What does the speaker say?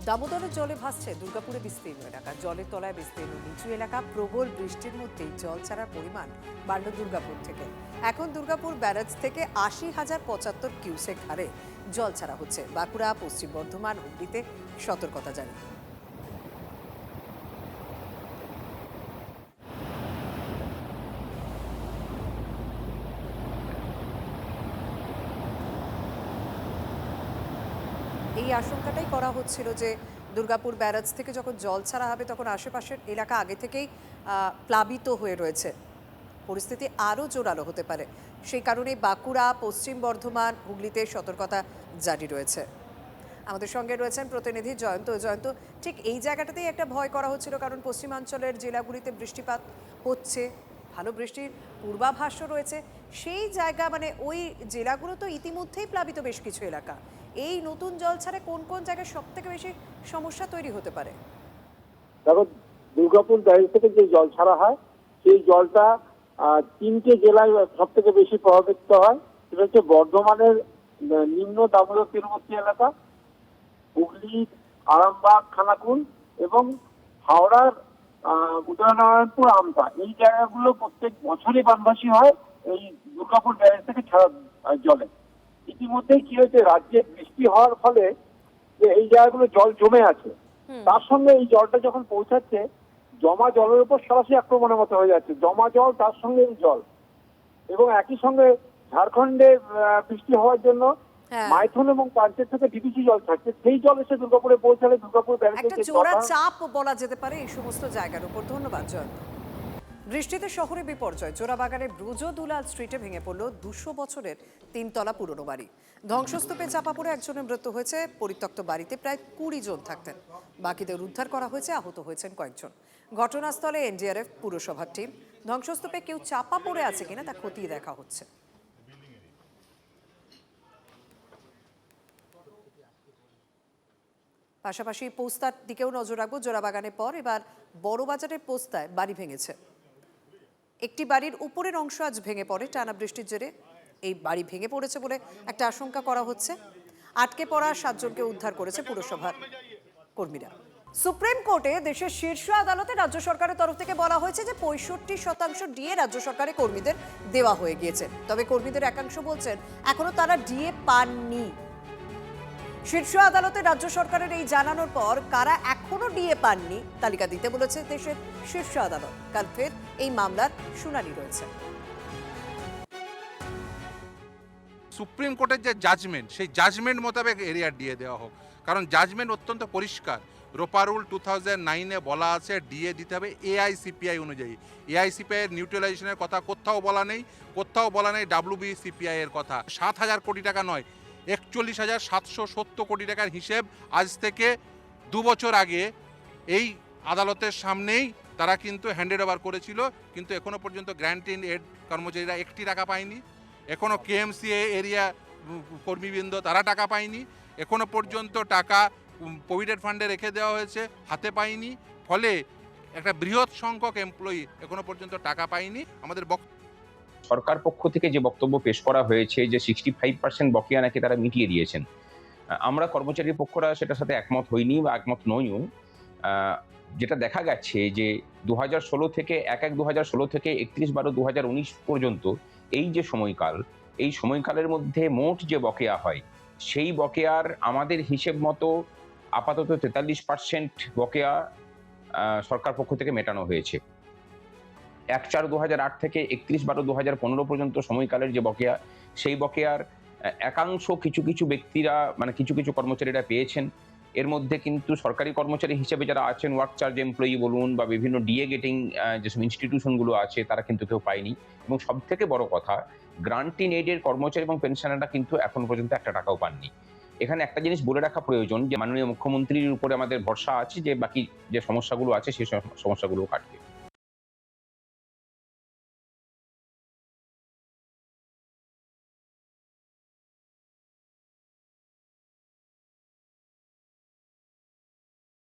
দামোদরের জলে ভাসছে দুর্গাপুরে বিস্তীর্ণ এলাকা। জলের তলায় বিস্তীর্ণ নিচু এলাকা। প্রবল বৃষ্টির মধ্যেই জল ছাড়ার পরিমাণ বাড়ল দুর্গাপুর থেকে। এখন দুর্গাপুর ব্যারাজ থেকে ৮০,০৭৫ কিউসেক হারে জল ছাড়া হচ্ছে। বাঁকুড়া, পশ্চিম বর্ধমান, হুগলিতে সতর্কতা জারি। এই আশঙ্কাটাই করা হচ্ছিল যে দুর্গাপুর ব্যারাজ থেকে যখন জল ছাড়া হবে তখন আশেপাশের এলাকা আগে থেকেই প্লাবিত হয়ে রয়েছে, পরিস্থিতি আরও জোরালো হতে পারে। সেই কারণে বাঁকুড়া, পশ্চিম বর্ধমান, হুগলিতে সতর্কতা জারি রয়েছে। আমাদের সঙ্গে রয়েছেন প্রতিনিধি জয়ন্ত। জয়ন্ত, ঠিক এই জায়গাটাতেই একটা ভয় করা হচ্ছিল, কারণ পশ্চিমাঞ্চলের জেলাগুলিতে বৃষ্টিপাত হচ্ছে, ভালো বৃষ্টির পূর্বাভাসও রয়েছে। সেই জায়গা মানে ওই জেলাগুলো তো ইতিমধ্যেই প্লাবিত বেশ কিছু এলাকা। এই নতুন জল ছাড়া কোন কোন জায়গায় সব থেকে বেশি সমস্যা তৈরি হতে পারে? দেখো, দুর্গাপুর ব্যারেজ থেকে যে জল ছাড়া হয় সেই জলটা তিনটে জেলায় সব থেকে বেশি প্রভাবিত হয়। সেটা হচ্ছে বর্ধমানের নিম্ন দামোদর তীরবর্তী এলাকা, হুগলি, আরামবাগ, খানাকুল এবং হাওড়ার উদয়নারায়ণপুর, আমতা। এই জায়গাগুলো প্রত্যেক বছরই বানভাসী হয় এই দুর্গাপুর ব্যারেজ থেকে ছাড়া জলে। ইতিমধ্যেই কি হয়েছে, রাজ্যে বৃষ্টি হওয়ার ফলে যে এই জায়গাগুলো জল জমে আছে, তার সঙ্গে এই জলটা যখন পৌঁছাচ্ছে জমা জলের উপর সরাসরি আক্রমণের মতো হয়ে যাচ্ছে। জমা জল তার সঙ্গে এই জল, এবং একই সঙ্গে ঝাড়খণ্ডে বৃষ্টি হওয়ার জন্য মাইথন এবং পাঞ্চের থেকে ডিবিসি জল থাকছে, সেই জল এসে দুর্গাপুরে পৌঁছালে দুর্গাপুর একটা জোড়া চাপ বলা যেতে পারে এই সমস্ত জায়গার উপর। ধন্যবাদ জয়ন্ত। বৃষ্টিতে শহরে বিপর্যয়। জোড়াবাগানের ব্রুজ দুলাল স্ট্রিটে ভেঙে পড়ল ২০০ বছরের ৩ তলা পুরনো বাড়ি। ধ্বংসস্তূপে চাপা পড়ে একজনের মৃত্যু হয়েছে। পরিত্যক্ত বাড়িতে প্রায় ২০ জন থাকতেন। বাকিদের উদ্ধার করা হয়েছে, আহত হয়েছেন কয়েকজন। ঘটনাস্থলে এনডিআরএফ, পুরসভার টিম। ধ্বংসস্তূপে কেউ চাপা পড়ে আছে কিনা তা খতিয়ে দেখা হচ্ছে। পাশাপাশি পোস্তার দিকেও নজর রাখবো। জোড়াবাগানের পর এবার বড়বাজারের পোস্তায় বাড়ি ভেঙেছে। একটি বাড়ির উপরের অংশ আজ ভেঙে পড়ে টানা বৃষ্টির জেরে। এই বাড়ি ভেঙে পড়েছে বলে একটা আশঙ্কা করা হচ্ছে। আটকে পড়া ৭ জনকে উদ্ধার করেছে পুরসভার কর্মীরা। সুপ্রিম কোর্টে দেশের শীর্ষ আদালতে রাজ্য সরকারের তরফ থেকে বলা হয়েছে যে ৬৫% ডিএ রাজ্য সরকারের কর্মীদের দেওয়া হয়ে গিয়েছে। তবে কর্মীদের একাংশ বলছেন এখনো তারা ডিএ পাননি। শীর্ষ আদালতে রাজ্য সরকারের এই জানানোর পর কারা এখনো ডিএ পাননি তালিকা দিতে বলেছে দেশের শীর্ষ আদালত। কাল ফের এই মামলার শুনানি রয়েছে। সুপ্রিম কোর্টের যে জাজমেন্ট, সেই জাজমেন্ট মোতাবেক এরিয়ার ডিএ দেওয়া হোক, কারণ জাজমেন্ট অত্যন্ত পরিষ্কার। রোপারুল 2009-এ বলা আছে ডিএ দিতে হবে এআইসিপিআই অনুযায়ী। এআইসিপিআই এর নিউট্রালাইজেশনের কথা কোথাও বলা নেই, কোথাও বলা নেই ডাব্লিউবিসিপিআই এর কথা। 7,000 কোটি টাকা নয়, 41,770 কোটি টাকার হিসেব আজ থেকে 2 বছর আগে এই আদালতের সামনেই তারা কিন্তু হ্যান্ডেড ওভার করেছিল। কিন্তু এখনো পর্যন্ত গ্র্যান্ট ইন এড কর্মচারীরা 1 টাকা পায়নি। এখনো কেএমসিএ এরিয়া কর্মীবৃন্দ তারা টাকা পায়নি। এখনো পর্যন্ত টাকা প্রভিডেন্ট ফান্ডে রেখে দেওয়া হয়েছে, হাতে পায়নি। ফলে একটা বৃহৎ সংখ্যক এমপ্লয়ি এখনো পর্যন্ত টাকা পায়নি। আমাদের সরকার পক্ষ থেকে যে বক্তব্য পেশ করা হয়েছে যে 65% বকেয়া নাকি তারা মিটিয়ে দিয়েছেন, আমরা কর্মচারীর পক্ষরা সেটার সাথে একমত হইনি বা একমত নইও। যেটা দেখা গেছে যে 2016 থেকে 1/1/2016 থেকে 31/12/2019 পর্যন্ত এই যে সময়কাল, এই সময়কালের মধ্যে মোট যে বকেয়া হয় সেই বকেয়ার আমাদের হিসেব মতো আপাতত 43% বকেয়া সরকার পক্ষ থেকে মেটানো হয়েছে। 1/4/2008 থেকে 31/12/2015 পর্যন্ত সময়কালের যে বকেয়া, সেই বকেয়ার একাংশ কিছু কিছু ব্যক্তিরা মানে কিছু কিছু কর্মচারীরা পেয়েছেন। এর মধ্যে কিন্তু সরকারি কর্মচারী হিসেবে যারা আছেন, ওয়ার্ক চার্জ এমপ্লয়ি বলুন বা বিভিন্ন ডিএ গেটিং যেসব ইনস্টিটিউশনগুলো আছে তারা কিন্তু কেউ পায়নি। এবং সব থেকে বড় কথা, গ্রান্ট ইন এডের কর্মচারী এবং পেনশনাররা কিন্তু এখন পর্যন্ত 1 টাকাও পাননি। এখানে একটা জিনিস বলে রাখা প্রয়োজন যে মাননীয় মুখ্যমন্ত্রীর উপরে আমাদের ভরসা আছে যে বাকি যে সমস্যাগুলো আছে সেই সমস্যাগুলো কাটবে।